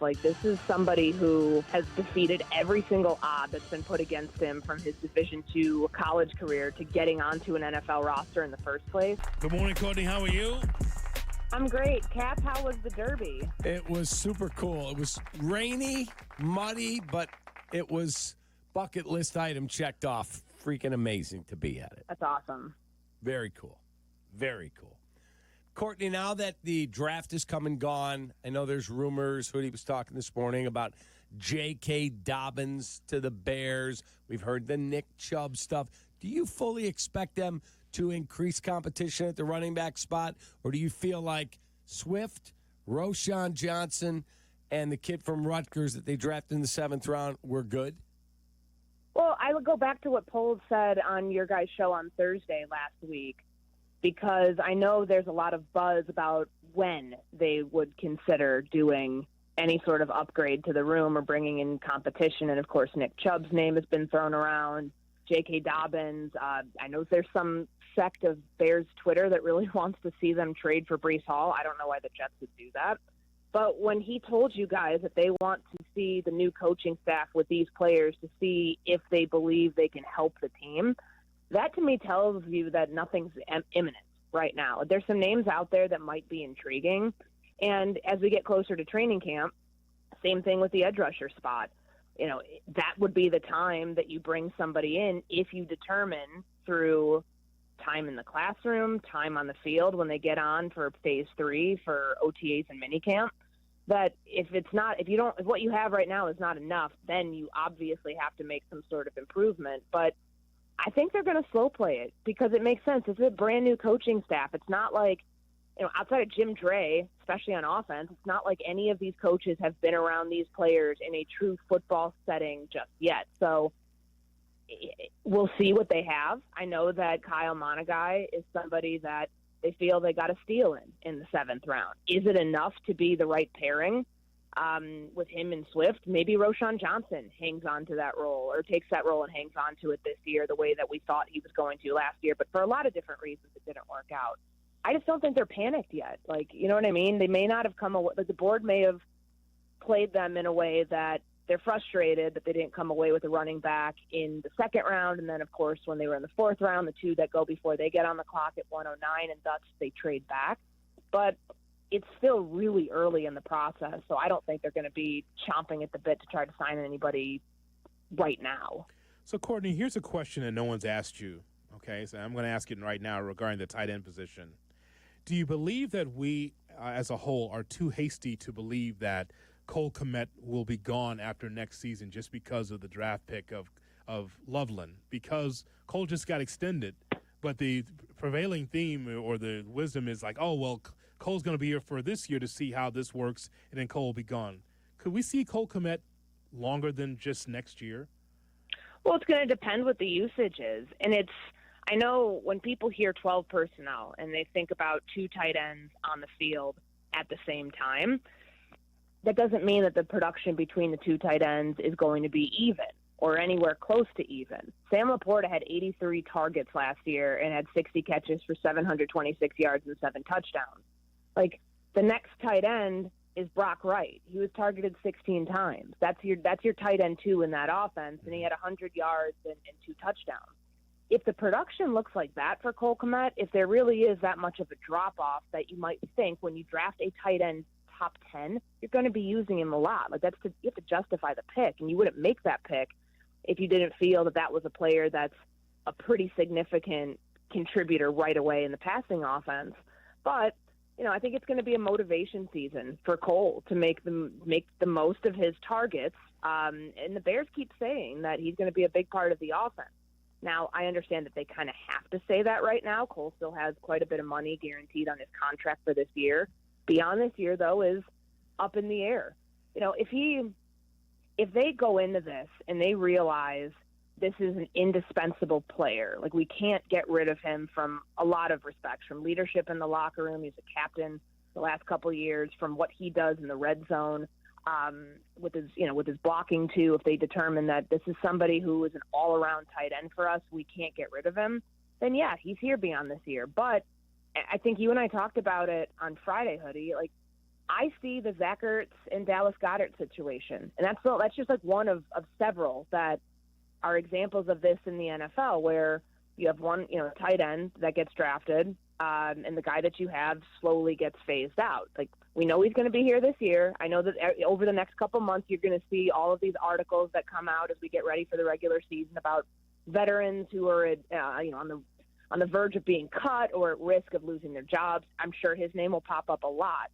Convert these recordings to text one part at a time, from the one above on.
Like, this is somebody who has defeated every single odd that's been put against him from his Division II college career to getting onto an NFL roster in the first place. Good morning, Courtney. How are you? I'm great. Kap, how was the Derby? It was super cool. It was rainy, muddy, but it was bucket list item checked off. Freaking amazing to be at it. That's awesome. Very cool. Very cool. Courtney, now that the draft is come and gone, I know there's rumors. Hoodie was talking this morning about J.K. Dobbins to the Bears. We've heard the Nick Chubb stuff. Do you fully expect them to increase competition at the running back spot, or do you feel like Swift, Roschon Johnson, and the kid from Rutgers that they drafted in the 7th round were good? Well, I would go back to what Poles said on your guys' show on Thursday last week, because I know there's a lot of buzz about when they would consider doing any sort of upgrade to the room or bringing in competition. And, of course, Nick Chubb's name has been thrown around, J.K. Dobbins. I know there's some sect of Bears Twitter that really wants to see them trade for Breece Hall. I don't know why the Jets would do that. But when he told you guys that they want to see the new coaching staff with these players to see if they believe they can help the team, that to me tells you that nothing's imminent right now. There's some names out there that might be intriguing. And as we get closer to training camp, same thing with the edge rusher spot. You know, that would be the time that you bring somebody in if you determine through time in the classroom, time on the field when they get on for phase 3 for OTAs and minicamp, that if what you have right now is not enough, then you obviously have to make some sort of improvement. But I think they're going to slow play it because it makes sense. It's a brand new coaching staff. It's not like, outside of Jim Dre, especially on offense, it's not like any of these coaches have been around these players in a true football setting just yet. So we'll see what they have. I know that Kyle Monagai is somebody that they feel they got a steal in the 7th round. Is it enough to be the right pairing with him and Swift? Maybe Roschon Johnson hangs on to that role or takes that role and hangs on to it this year the way that we thought he was going to last year. But for a lot of different reasons, it didn't work out. I just don't think they're panicked yet. Like, you know what I mean? They may not have come away. Like, the board may have played them in a way that they're frustrated that they didn't come away with a running back in the 2nd round. And then, of course, when they were in the 4th round, the 2 that go before they get on the clock at 109, and thus they trade back. But it's still really early in the process, so I don't think they're going to be chomping at the bit to try to sign anybody right now. So, Courtney, here's a question that no one's asked you, okay? So I'm going to ask it right now regarding the tight end position. Do you believe that we, as a whole, are too hasty to believe that Cole Kmet will be gone after next season just because of the draft pick of Loveland? Because Cole just got extended, but the prevailing theme or the wisdom is like, oh, well, Cole's going to be here for this year to see how this works, and then Cole will be gone. Could we see Cole Kmet longer than just next year? Well, it's going to depend what the usage is. And I know when people hear 12 personnel and they think about 2 tight ends on the field at the same time, that doesn't mean that the production between the 2 tight ends is going to be even or anywhere close to even. Sam Laporta had 83 targets last year and had 60 catches for 726 yards and 7 touchdowns. Like, the next tight end is Brock Wright. He was targeted 16 times. That's your tight end 2 in that offense, and he had 100 yards and 2 touchdowns. If the production looks like that for Cole Kmet, if there really is that much of a drop-off that you might think when you draft a tight end top 10, you're going to be using him a lot. Like, you have to justify the pick, and you wouldn't make that pick if you didn't feel that was a player that's a pretty significant contributor right away in the passing offense. But I think it's going to be a motivation season for Cole to make the most of his targets. And the Bears keep saying that he's going to be a big part of the offense. Now, I understand that they kind of have to say that right now. Cole still has quite a bit of money guaranteed on his contract for this year. Beyond this year, though, is up in the air. If they go into this and they realize this is an indispensable player, like, we can't get rid of him from a lot of respects, from leadership in the locker room. He's a captain the last couple of years, from what he does in the red zone, with his blocking too. If they determine that this is somebody who is an all-around tight end for us, we can't get rid of him, then yeah, he's here beyond this year. But I think you and I talked about it on Friday, Hoodie. Like, I see the Zach Ertz and Dallas Goedert situation, and that's just like one of several that are examples of this in the NFL, where you have one, tight end that gets drafted, and the guy that you have slowly gets phased out. Like, we know he's going to be here this year. I know that over the next couple months, you're going to see all of these articles that come out as we get ready for the regular season about veterans who are, on the verge of being cut or at risk of losing their jobs. I'm sure his name will pop up a lot.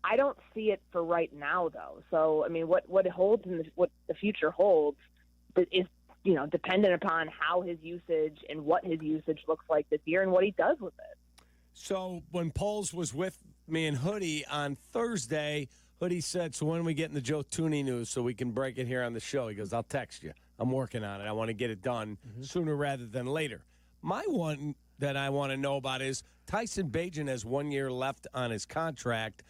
I don't see it for right now, though. So, I mean, what it holds and what the future holds is, dependent upon how his usage and what his usage looks like this year and what he does with it. So when Poles was with me and Hoodie on Thursday, Hoodie said, so when are we getting the Joe Tooney news so we can break it here on the show? He goes, I'll text you. I'm working on it. I want to get it done sooner rather than later. My one that I want to know about is Tyson Bagent has 1 year left on his contract.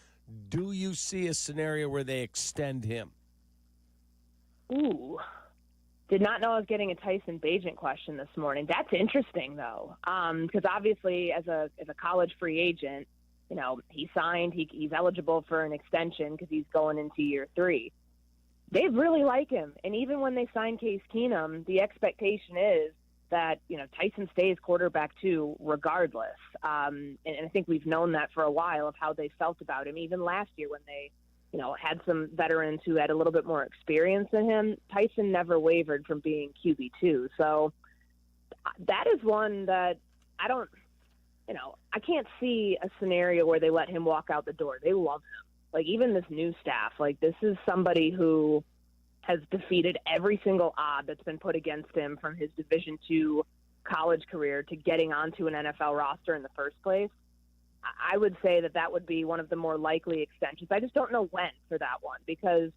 Do you see a scenario where they extend him? Ooh. Did not know I was getting a Tyson Bagent question this morning. That's interesting, though, because obviously as a college free agent, he signed. He's eligible for an extension because he's going into year 3. They really like him, and even when they signed Case Keenum, the expectation is that Tyson stays quarterback 2 regardless. And I think we've known that for a while of how they felt about him. Even last year when they had some veterans who had a little bit more experience than him, Tyson never wavered from being QB2. So that is one that I can't see a scenario where they let him walk out the door. They love him. Like, even this new staff, like, this is somebody who has defeated every single odd that's been put against him from his Division II college career to getting onto an NFL roster in the first place. I would say that would be one of the more likely extensions. I just don't know when for that one because,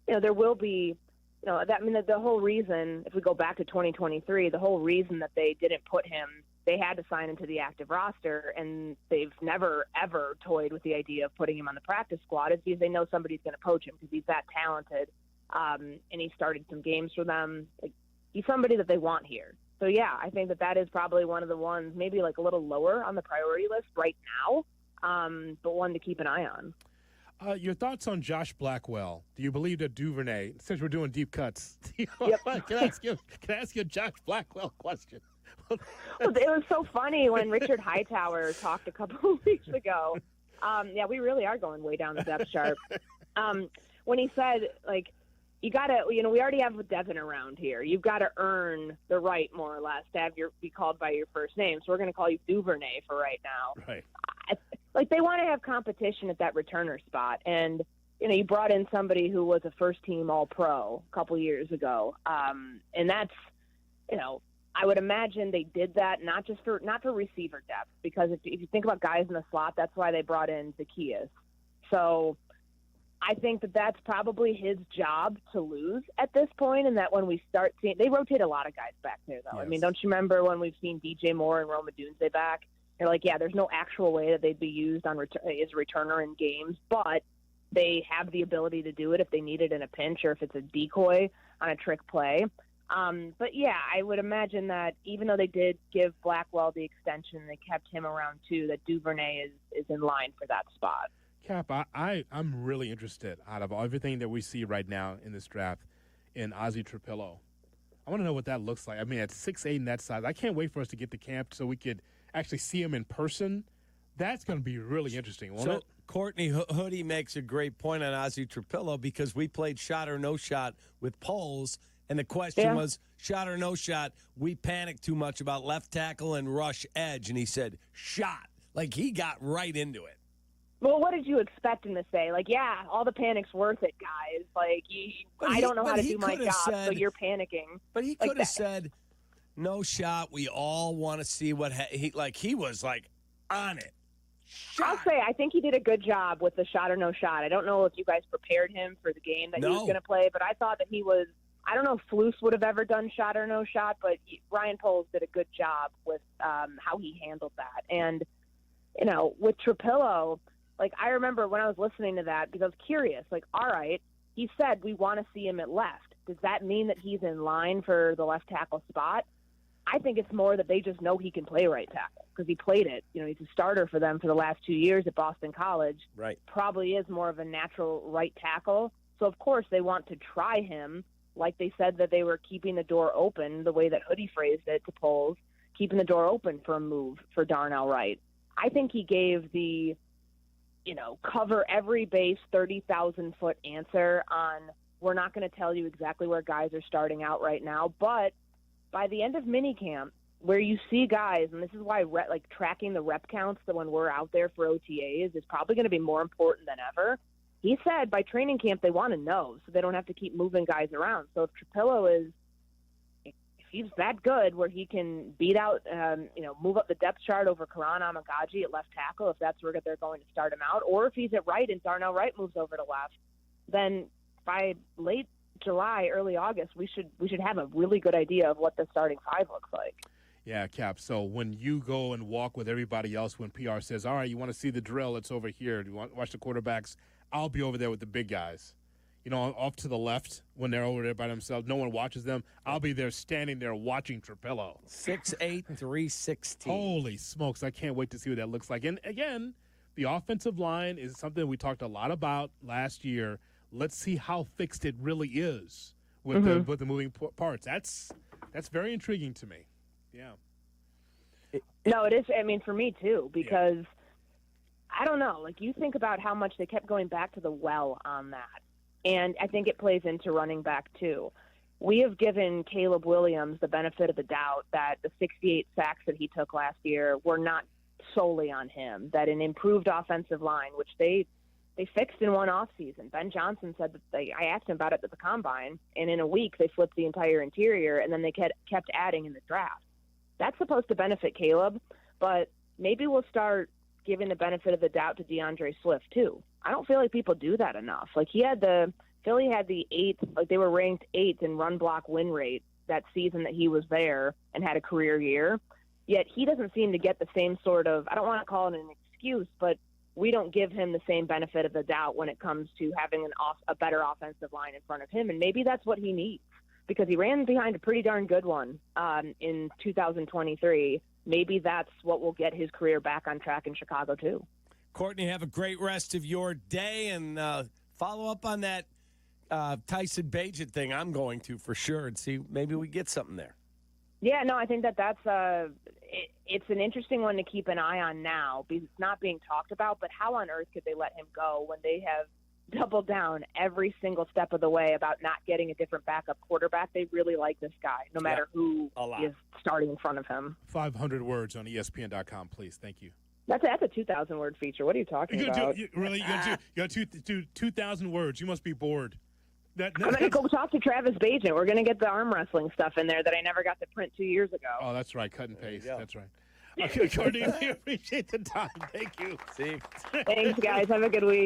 there will be, the whole reason, if we go back to 2023, the whole reason that they didn't put him, they had to sign him to the active roster, and they've never, ever toyed with the idea of putting him on the practice squad is because they know somebody's going to poach him because he's that talented, and he started some games for them. Like, he's somebody that they want here. So, yeah, I think that is probably one of the ones maybe like a little lower on the priority list right now, but one to keep an eye on. Your thoughts on Josh Blackwell? Do you believe that Duvernay, since we're doing deep cuts, Yep. can I ask you a Josh Blackwell question? Well, it was so funny when Richard Hightower talked a couple of weeks ago. Yeah, we really are going way down the depth chart. When he said, like, you got to, we already have Devin around here. You've got to earn the right, more or less, to be called by your first name. So we're going to call you Duvernay for right now. Right. Like, they want to have competition at that returner spot. And, you brought in somebody who was a first-team All-Pro a couple years ago. And that's, I would imagine they did that not for receiver depth, because if you think about guys in the slot, that's why they brought in Zacchaeus. So I think that's probably his job to lose at this point, and that when we start seeing – they rotate a lot of guys back there, though. Yes. I mean, don't you remember when we've seen DJ Moore and Roma Dunze back? They're like, yeah, there's no actual way that they'd be used as a returner in games, but they have the ability to do it if they need it in a pinch or if it's a decoy on a trick play. But, yeah, I would imagine that even though they did give Blackwell the extension, they kept him around too, that Duvernay is in line for that spot. Cap, I'm really interested out of everything that we see right now in this draft in Ozzie Trapillo. I want to know what that looks like. I mean, at 6'8" in that size, I can't wait for us to get to camp so we could actually see him in person. That's going to be really interesting, won't it? Courtney Hoodie makes a great point on Ozzie Trapillo because we played shot or no shot with Poles, and the question was shot or no shot. We panicked too much about left tackle and rush edge, and he said shot. Like, he got right into it. Well, what did you expect him to say? Like, yeah, all the panic's worth it, guys. Like, I don't know how to do my job, so you're panicking. But he could have said, no shot. We all want to see what he was like on it. Shot. I'll say I think he did a good job with the shot or no shot. I don't know if you guys prepared him for the game that he was going to play, but I thought that he was. I don't know if Flus would have ever done shot or no shot, but Ryan Poles did a good job with how he handled that. And with Trapillo. Like, I remember when I was listening to that because I was curious, like, all right, he said we want to see him at left. Does that mean that he's in line for the left tackle spot? I think it's more that they just know he can play right tackle because he played it. You know, he's a starter for them for the last 2 years at Boston College. Right. Probably is more of a natural right tackle. So, of course, they want to try him, like they said that they were keeping the door open, the way that Hoodie phrased it to polls, keeping the door open for a move for Darnell Wright. I think he gave the, cover every base 30,000-foot answer on we're not going to tell you exactly where guys are starting out right now, but by the end of minicamp, where you see guys, and this is why tracking the rep counts that when we're out there for OTAs is probably going to be more important than ever. He said by training camp they want to know so they don't have to keep moving guys around. So if Trapillo if he's that good where he can beat out, move up the depth chart over Karan Amagaji at left tackle, if that's where they're going to start him out, or if he's at right and Darnell Wright moves over to left, then by late July, early August, we should have a really good idea of what the starting five looks like. Yeah, Cap. So when you go and walk with everybody else, when PR says, all right, you want to see the drill, it's over here. Do you want to watch the quarterbacks? I'll be over there with the big guys. Off to the left when they're over there by themselves. No one watches them. I'll be there standing there watching Trapillo. 6'8", 316. Holy smokes. I can't wait to see what that looks like. And, again, the offensive line is something we talked a lot about last year. Let's see how fixed it really is with the moving parts. That's very intriguing to me. Yeah. No, it is. I mean, for me too, because I don't know. Like you think about how much they kept going back to the well on that, and I think it plays into running back too. We have given Caleb Williams the benefit of the doubt that the 68 sacks that he took last year were not solely on him. That an improved offensive line, which they fixed in one offseason. Ben Johnson said that I asked him about it at the Combine, and in a week they flipped the entire interior, and then they kept adding in the draft. That's supposed to benefit Caleb, but maybe we'll start giving the benefit of the doubt to DeAndre Swift too. I don't feel like people do that enough. Like Philly had the 8th, like they were ranked 8th in run block win rate that season that he was there and had a career year. Yet he doesn't seem to get the same sort of, I don't want to call it an excuse, but we don't give him the same benefit of the doubt when it comes to having a better offensive line in front of him. And maybe that's what he needs because he ran behind a pretty darn good one in 2023. Maybe that's what will get his career back on track in Chicago too. Courtney, have a great rest of your day and follow up on that Tyson Bagent thing. I'm going to for sure and see maybe we get something there. Yeah, no, I think that's it's an interesting one to keep an eye on now because it's not being talked about, but how on earth could they let him go when they have doubled down every single step of the way about not getting a different backup quarterback? They really like this guy, no matter who is starting in front of him. 500 words on ESPN.com, please. Thank you. That's a 2,000-word feature. What are you talking about? You got 2,000 words. You must be bored. I'm going to go talk to Travis Bagent. We're going to get the arm wrestling stuff in there that I never got to print 2 years ago. Oh, that's right. Cut and paste. That's right. Okay, Courtney, we appreciate the time. Thank you. See. Thanks, guys. Have a good week.